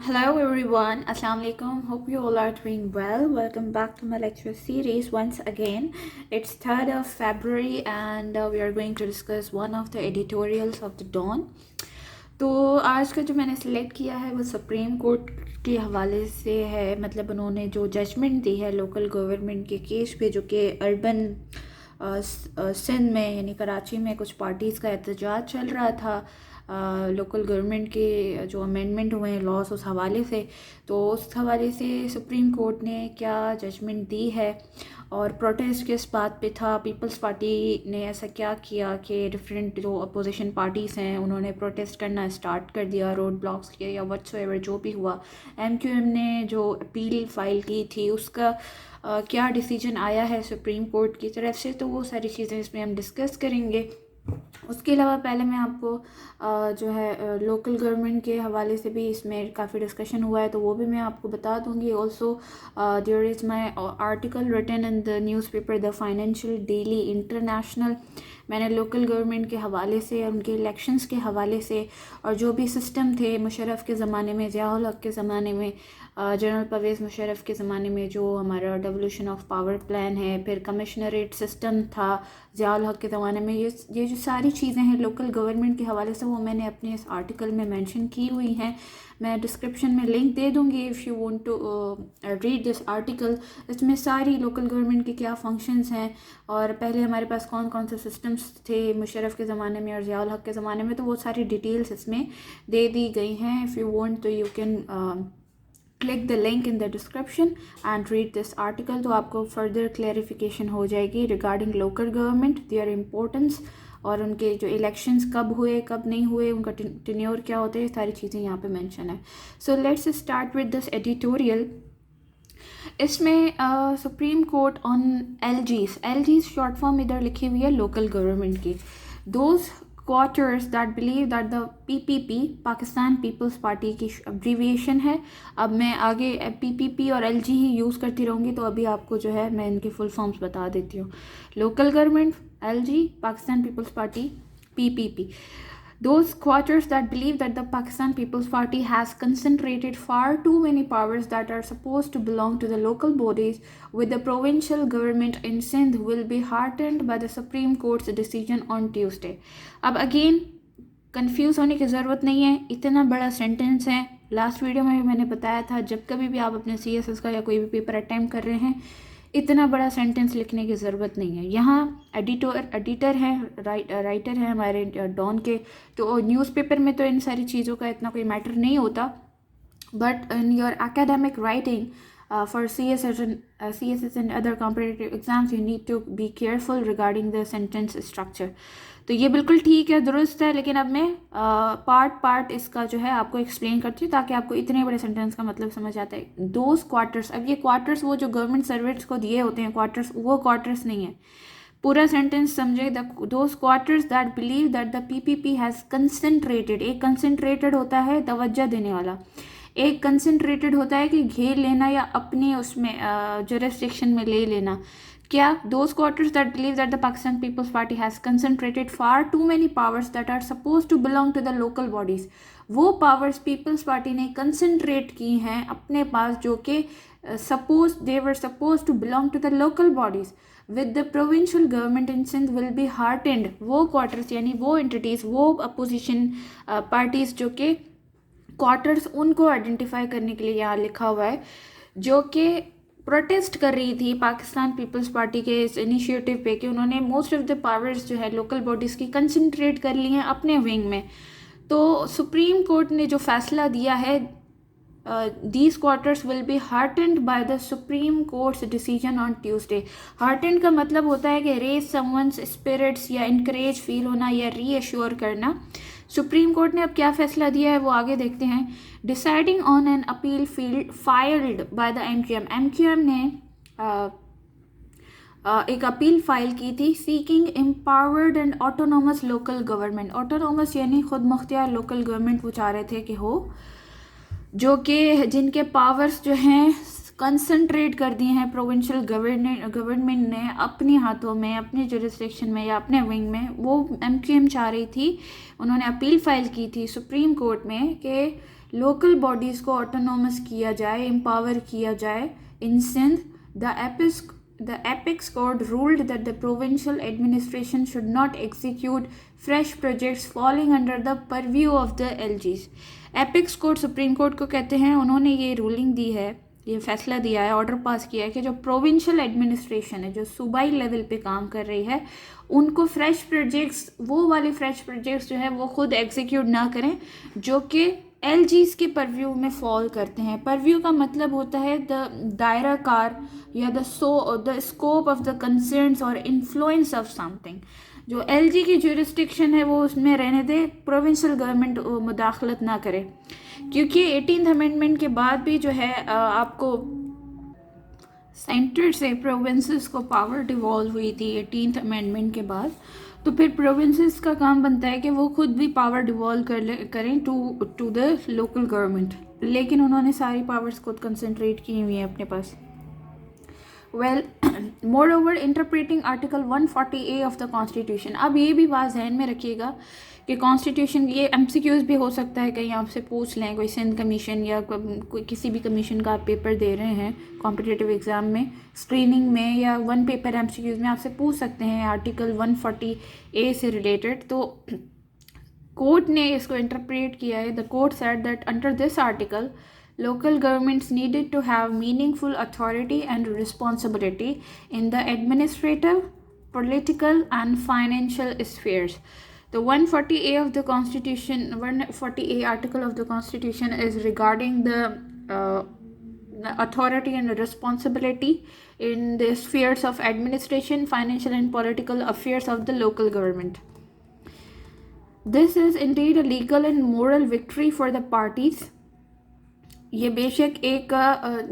Hello everyone, Assalamu alaikum. Hope you all are doing well. Welcome back to my lecture series once again. It's 3rd of February and we are going to discuss one of the editorials of the Dawn. तो आज का जो मैंने select किया है वो supreme court के हवाले से है। मतलब उन्होंने जो जजमेंट दी है लोकल गवर्नमेंट के केस पे, जो कि अर्बन सिंध में यानी कराची में कुछ पार्टीज़ का एहतजाज चल रहा था लोकल गवर्नमेंट के जो अमेंडमेंट हुए हैं लॉस उस हवाले से। तो उस हवाले से सुप्रीम कोर्ट ने क्या जजमेंट दी है और प्रोटेस्ट किस बात पे था। पीपल्स पार्टी ने ऐसा क्या किया कि डिफरेंट जो अपोजिशन पार्टीज़ हैं उन्होंने प्रोटेस्ट करना स्टार्ट कर दिया, रोड ब्लॉक्स किए या व्हाट्सएवर जो भी हुआ। एमक्यूएम ने जो अपील फाइल की थी उसका क्या डिसीजन आया है सुप्रीम कोर्ट की तरफ से, तो वो सारी चीज़ें इसमें हम डिस्कस करेंगे। उसके अलावा पहले मैं आपको जो है लोकल गवर्नमेंट के हवाले से भी इसमें काफ़ी डिस्कशन हुआ है तो वो भी मैं आपको बता दूंगी। Also there is my article written in the newspaper the financial daily international. मैंने लोकल गवर्नमेंट के हवाले से, उनके इलेक्शंस के हवाले से और जो भी सिस्टम थे मुशर्रफ के ज़माने में, ज़ियाउल हक के ज़माने में, जनरल परवेज़ मुशर्रफ के ज़माने में जो हमारा डेवोल्यूशन ऑफ पावर प्लान है, फिर कमिश्नरेट सिस्टम था ज़ियाउल हक के ज़माने में, ये जो सारी चीज़ें हैं लोकल गवर्नमेंट के हवाले से वो मैंने अपने इस आर्टिकल में मेंशन की हुई हैं। मैं डिस्क्रिप्शन में लिंक दे दूँगी if you want to read this article. इसमें सारी लोकल गवर्नमेंट के क्या फंक्शंस हैं और पहले हमारे पास कौन कौन से सिस्टम्स थे मुशर्रफ के ज़माने में और ज़ियाउल हक के ज़माने में, तो वो सारी डिटेल्स इसमें दे दी गई हैं। इफ़ यू वांट तो you can click the link in the description and read this article. तो आपको फर्दर क्लैरिफिकेशन हो जाएगी regarding local government, there importance और उनके जो इलेक्शंस कब हुए कब नहीं हुए, उनका टेन्योर क्या होता है, ये सारी चीज़ें यहाँ पे मेंशन है। So let's start with this editorial. इसमें supreme court on L Gs short form इधर लिखी हुई है लोकल गवर्नमेंट की। Those quarters that believe that the PPP Pakistan peoples Party की अब्रीविएशन है। अब मैं आगे पीपीपी और एलजी ही यूज़ करती रहूँगी तो अभी आपको जो है मैं इनके फुल फॉर्म्स बता देती हूँ। Local government LG, Pakistan peoples Party PPP. Those quarters that believe that the Pakistan People's Party has concentrated far too many powers that are supposed to belong to the local bodies with the provincial government in Sindh will be heartened by the Supreme Court's decision on Tuesday. अब again confuse होने की ज़रूरत नहीं है, इतना बड़ा sentence है। Last video में भी मैंने बताया था जब कभी भी आप अपने CSS का या कोई भी पेपर अटैम्प्ट कर रहे हैं इतना बड़ा सेंटेंस लिखने की ज़रूरत नहीं है। यहाँ एडिटर हैं, राइटर हैं हमारे डॉन के, तो न्यूज़पेपर में तो इन सारी चीज़ों का इतना कोई मैटर नहीं होता, but in your academic writing for CSS and other competitive exams you need to be careful regarding the sentence structure. तो ये बिल्कुल ठीक है, दुरुस्त है, लेकिन अब मैं पार्ट इसका जो है आपको एक्सप्लेन करती हूँ ताकि आपको इतने बड़े सेंटेंस का मतलब समझ आता है। दोज क्वार्टर्स, अब ये क्वार्टर्स वो जो गवर्नमेंट सर्वेंट्स को दिए होते हैं क्वार्टर्स, वो क्वार्टर्स नहीं है। पूरा सेंटेंस समझे। Those quarters that believe that the PPP has concentrated, एक कंसनट्रेटेड होता है तवज्जो देने वाला, एक कंसनट्रेटेड होता है कि घेर लेना या अपने उसमें जुरिस्डिक्शन में ले लेना। क्या? Those quarters that believe that the Pakistan peoples Party has concentrated far too many powers that are suppose to belong to the local bodies. वो पावर्स पीपल्स पार्टी ने कंसनट्रेट की हैं अपने पास जो कि suppose they were suppose to belong to the local bodies with the provincial government in Sindh will be hardened. वो quarters यानी वो एंटिटीज़, वो अपोजिशन पार्टीज़ जो कि क्वार्टर्स उनको आइडेंटिफाई करने के लिए यहाँ लिखा हुआ है जो कि प्रोटेस्ट कर रही थी पाकिस्तान पीपल्स पार्टी के इस इनिशिएटिव पे कि उन्होंने मोस्ट ऑफ द पावर्स जो है लोकल बॉडीज़ की कंसंट्रेट कर ली हैं अपने विंग में। तो सुप्रीम कोर्ट ने जो फैसला दिया है, these quarters will be heartened by the Supreme Court's decision on Tuesday. Heartened का मतलब होता है कि raise someone's spirits या encourage फील होना या reassure करना। सुप्रीम कोर्ट ने अब क्या फैसला दिया है वो आगे देखते हैं। Deciding on an appeal filed by the MQM ने एक अपील फाइल की थी seeking empowered and autonomous local government. Autonomous यानी खुद मुख्तियार लोकल गवर्नमेंट वो चाह रहे थे कि हो, जो कि जिनके पावर्स जो हैं कंसंट्रेट कर दिए हैं प्रोविंशियल गवर्नमेंट ने अपने हाथों में, अपने जुरिस्डिक्शन में या अपने विंग में, वो एमक्यूएम चाह रही थी। उन्होंने अपील फाइल की थी सुप्रीम कोर्ट में कि लोकल बॉडीज़ को ऑटोनोमस किया जाए, एम्पावर किया जाए इन Sindh. The Apex Court ruled that the provincial administration should not execute fresh projects falling under the purview of the LGs. Apex Court supreme court को कहते हैं, उन्होंने ये रूलिंग दी है, ये फैसला दिया है, ऑर्डर पास किया है कि जो प्रोविंशियल एडमिनिस्ट्रेशन है, जो सूबाई लेवल पे काम कर रही है, उनको फ्रेश प्रोजेक्ट्स, वो वाले फ्रेश प्रोजेक्ट्स जो है वो खुद एग्जीक्यूट ना करें जो कि एलजीज के परव्यू में फॉल करते हैं. परव्यू का मतलब होता है द दायरा कार या the scope of the concerns और इन्फ्लुएंस ऑफ समथिंग. जो एलजी की ज्यूरिस्डिक्शन है वो उसमें रहने दे, प्रोविंशियल गवर्नमेंट मुदाखलत ना करे. क्योंकि 18th अमेंडमेंट के बाद भी जो है आपको सेंटर से प्रोविंसेस को पावर डिवॉल्व हुई थी 18th अमेंडमेंट के बाद. तो फिर प्रोविंसेस का काम बनता है कि वो खुद भी पावर डिवॉल्व करें टू द लोकल गवर्नमेंट. लेकिन उन्होंने सारी पावर्स खुद कंसंट्रेट की हुई हैं अपने पास. Well, more interpreting article 140A of the constitution. अब ये भी बात ध्यान में रखिएगा कि कॉन्स्टिट्यूशन, ये एमसीक्यूज भी हो सकता है, कहीं आपसे पूछ लें, कोई सिंध कमीशन या कोई किसी भी कमीशन का आप पेपर दे रहे हैं कॉम्पिटिटिव एग्ज़ाम में, स्क्रीनिंग में, या वन पेपर एमसीक्यूज में आपसे पूछ सकते हैं आर्टिकल 140A से रिलेटेड. तो कोर्ट ने इसको इंटरप्रेट किया है. The court said that under this article local governments needed to have meaningful authority and responsibility in the administrative, political and financial spheres. The 140A of the Constitution, 140A article of the Constitution is regarding the authority and responsibility in the spheres of administration, financial and political affairs of the local government. This is indeed a legal and moral victory for the parties. ये बेशक एक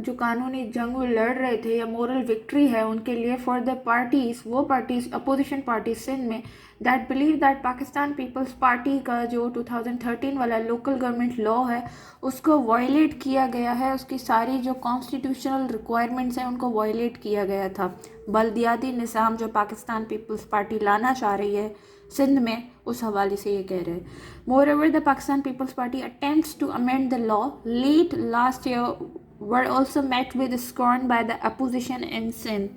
जो कानूनी जंग वो लड़ रहे थे या मोरल विक्ट्री है उनके लिए, फॉर द पार्टीज़, वो पार्टीज़, अपोजिशन पार्टीज सिंध में, that believe that Pakistan peoples Party का जो 2013 वाला लोकल गवर्नमेंट लॉ है उसको वायलेट किया गया है. उसकी सारी जो कॉन्स्टिट्यूशनल रिक्वायरमेंट्स हैं उनको वायलेट किया गया था. बल्दियाती निज़ाम जो पाकिस्तान पीपल्स पार्टी लाना चाह रही है सिंध में, उस हवाले से ये कह रहे हैं. Moreover the Pakistan peoples Party attempts to amend the law late last year were also met with scorn by the opposition in Sindh.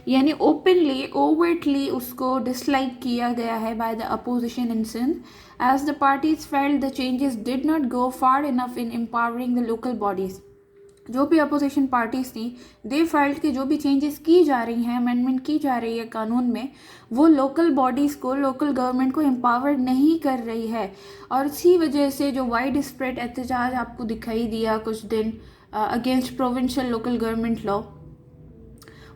यानी ओपनली, ओवर्टली उसको डिसलाइक किया गया है by the opposition in Sindh, as the parties felt the changes did not go far enough in empowering the local bodies. जो भी opposition parties थी, they felt कि जो भी चेंजेस की जा रही हैं, अमेंडमेंट की जा रही है कानून में, वो लोकल बॉडीज़ को, लोकल गवर्नमेंट को एम्पावर नहीं कर रही है. और इसी वजह से जो वाइड स्प्रेड एहतजाज आपको दिखाई दिया कुछ दिन against provincial local government law,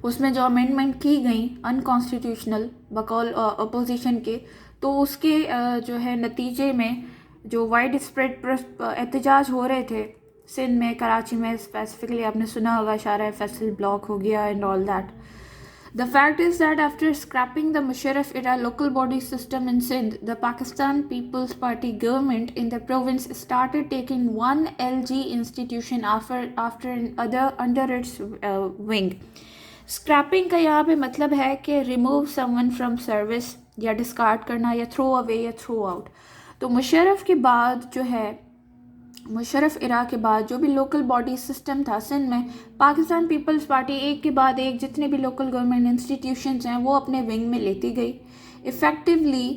उसमें जो अमेंडमेंट की गई अनकॉन्स्टिट्यूशनल बकौल अपोजिशन के, तो उसके जो है नतीजे में जो वाइड स्प्रेड एहतजाज हो रहे थे सिंध में, कराची में स्पेसिफिकली, आपने सुना होगा शारा फैसल ब्लॉक हो गया and all that. The fact is that after scrapping the Musharraf era local body system in Sindh, the Pakistan People's Party government in the province started taking one LG institution after another under its wing. Scrapping का यहाँ पे मतलब है कि remove someone from service या discard करना या throw away या throw out. तो मुशर्रफ के बाद जो है, मुशर्रफ इरा के बाद जो भी लोकल बॉडी सिस्टम था सिंध में, पाकिस्तान पीपल्स पार्टी एक के बाद एक जितने भी लोकल गवर्नमेंट इंस्टीट्यूशंस हैं वो अपने विंग में लेती गई, effectively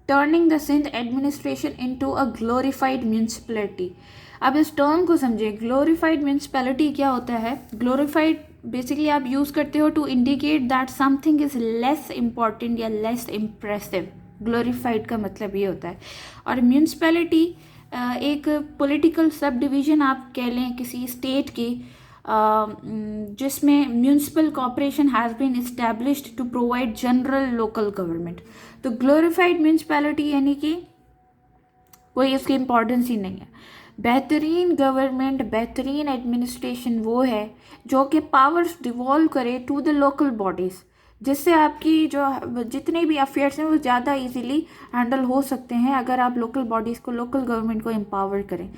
turning the Sindh administration into a glorified municipality. अब इस टर्म को समझिए, ग्लोरीफाइड म्यूनसिपैलिटी क्या होता है? ग्लोरीफाइड बेसिकली आप यूज़ करते हो to indicate that something is less important या लेस इम्प्रेसिव. ग्लोरीफाइड का मतलब ये होता है. और म्यूनसिपैलिटी एक पॉलिटिकल सब डिवीज़न आप कह लें किसी स्टेट की, जिसमें municipal corporation has been established to provide general local government. तो ग्लोरीफाइड म्यूनसिपैलिटी यानी कि कोई इसकी इम्पोर्टेंस ही नहीं है. बेहतरीन गवर्नमेंट, बेहतरीन एडमिनिस्ट्रेशन वो है जो कि पावर्स डिवॉल्व करे टू द लोकल बॉडीज़, जिससे आपकी जो जितने भी अफेयर्स हैं वो ज़्यादा इजीली हैंडल हो सकते हैं अगर आप लोकल बॉडीज़ को, लोकल गवर्नमेंट को एम्पावर करें.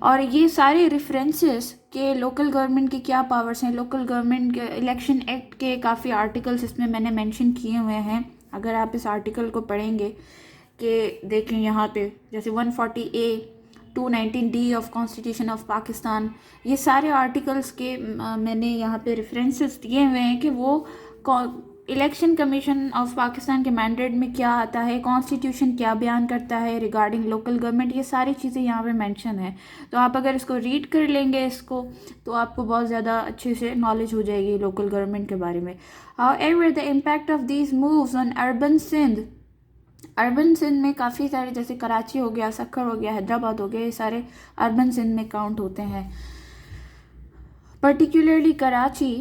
और ये सारे रेफरेंसेस के लोकल गवर्नमेंट की क्या पावर्स हैं, लोकल गवर्नमेंट के इलेक्शन एक्ट के काफ़ी आर्टिकल्स इसमें मैंने मेंशन किए हुए हैं. अगर आप इस आर्टिकल को पढ़ेंगे कि देखें यहाँ पे, जैसे 140A 219D of constitution of Pakistan, ये सारे आर्टिकल्स के मैंने यहाँ पे रेफरेंसेस दिए हुए हैं कि वो इलेक्शन कमीशन ऑफ पाकिस्तान के मैंडेट में क्या आता है, कॉन्स्टिट्यूशन क्या बयान करता है रिगार्डिंग लोकल गवर्नमेंट, ये सारी चीज़ें यहाँ पे मेंशन है। तो आप अगर इसको रीड कर लेंगे इसको, तो आपको बहुत ज़्यादा अच्छे से नॉलेज हो जाएगी लोकल गवर्नमेंट के बारे में। However the impact of these moves on urban Sindh, urban Sindh में काफ़ी सारे, जैसे कराची हो गया, सक्खर हो गया, हैदराबाद हो गया, ये सारे अर्बन सिंध में काउंट होते हैं। Particularly Karachi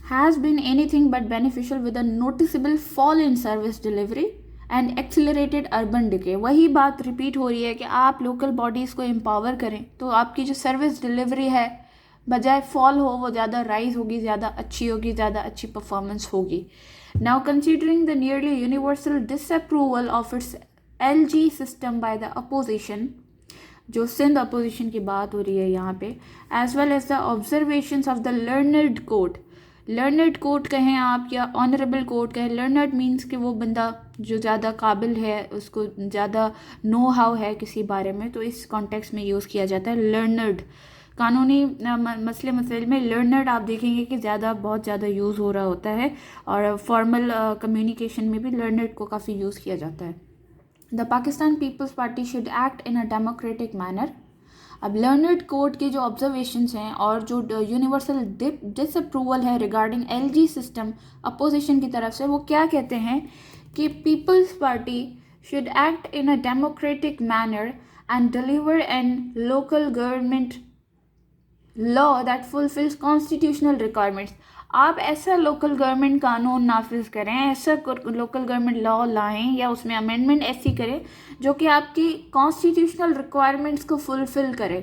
has been anything but beneficial with a noticeable fall in service delivery and accelerated urban decay। वही बात रिपीट हो रही है कि आप लोकल बॉडीज़ को एम्पावर करें तो आपकी जो सर्विस डिलीवरी है बजाय फॉल हो वो ज़्यादा राइज होगी, ज़्यादा अच्छी होगी, ज़्यादा अच्छी परफॉर्मेंस होगी। Now considering the nearly universal disapproval of its LG system by the opposition, जो सिंध अपोजिशन की बात हो रही है यहाँ पे, as well as the observations of the learned court, learned court कहें आप या ऑनरेबल कोर्ट कहें, लर्नर्ड मीन्स कि वो बंदा जो ज़्यादा काबिल है, उसको ज़्यादा नो हाउ है किसी बारे में, तो इस कॉन्टेक्स्ट में यूज़ किया जाता है लर्नर्ड। कानूनी मसले मसाइल में लर्नर्ड आप देखेंगे कि बहुत ज़्यादा यूज़ हो रहा होता है, और फॉर्मल कम्युनिकेशन में भी लर्नर्ड को काफ़ी यूज़ किया जाता है। The Pakistan peoples Party should act in a democratic manner. अब लर्नर्ड कोर्ट के जो ऑब्जर्वेशंस हैं और जो यूनिवर्सल डिसअप्रूवल है रिगार्डिंग LG सिस्टम अपोजिशन की तरफ से, वो क्या कहते हैं कि Peoples Party should act in a democratic manner and deliver an local government law that fulfils constitutional requirements. आप ऐसा लोकल गवर्नमेंट कानून नाफिज करें, ऐसा लोकल गवर्नमेंट लॉ लाएं या उसमें अमेंडमेंट ऐसी करें जो कि आपकी कॉन्स्टिट्यूशनल रिक्वायरमेंट्स को फुलफिल करे।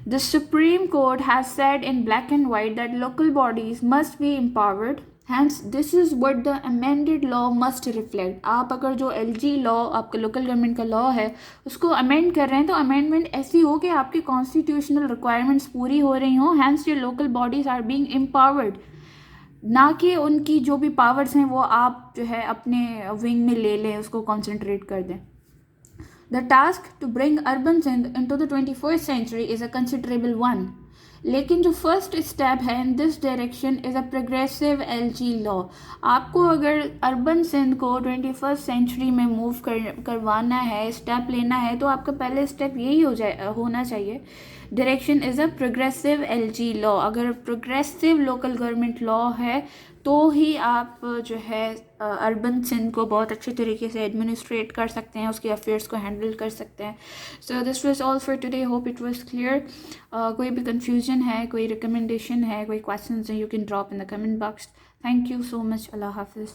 The Supreme Court has said in black and white that local bodies must be empowered, hence this is what the amended law must reflect. आप अगर जो LG लॉ, आपका लोकल गवर्नमेंट का law है, उसको amend कर रहे हैं तो अमेंडमेंट ऐसी हो कि आपकी कॉन्स्टिट्यूशनल रिक्वायरमेंट्स पूरी हो रही हों, hence your local bodies are being empowered, ना कि उनकी जो भी पावर्स हैं वो आप जो है अपने विंग में ले लें, उसको कॉन्सेंट्रेट कर दें। The task to bring urban Sindh into the 21st century is a considerable one, लेकिन जो फर्स्ट स्टेप है in this direction is a progressive LG law. आपको अगर अर्बन सिंध को 21st सेंचुरी में मूव करवाना है, स्टेप लेना है, तो आपका पहले स्टेप यही होना चाहिए, direction is a progressive LG law. अगर प्रोग्रेसिव लोकल गवर्नमेंट लॉ है तो ही आप जो है अर्बन सिंध को बहुत अच्छे तरीके से एडमिनिस्ट्रेट कर सकते हैं, उसके अफेयर्स को हैंडल कर सकते हैं। So this was all for today, hope it was clear. कोई भी कंफ्यूजन है, कोई रिकमेंडेशन है, कोई क्वेश्चंस हैं, you can drop in the comment box. Thank you so much. अल्लाह हाफिज़।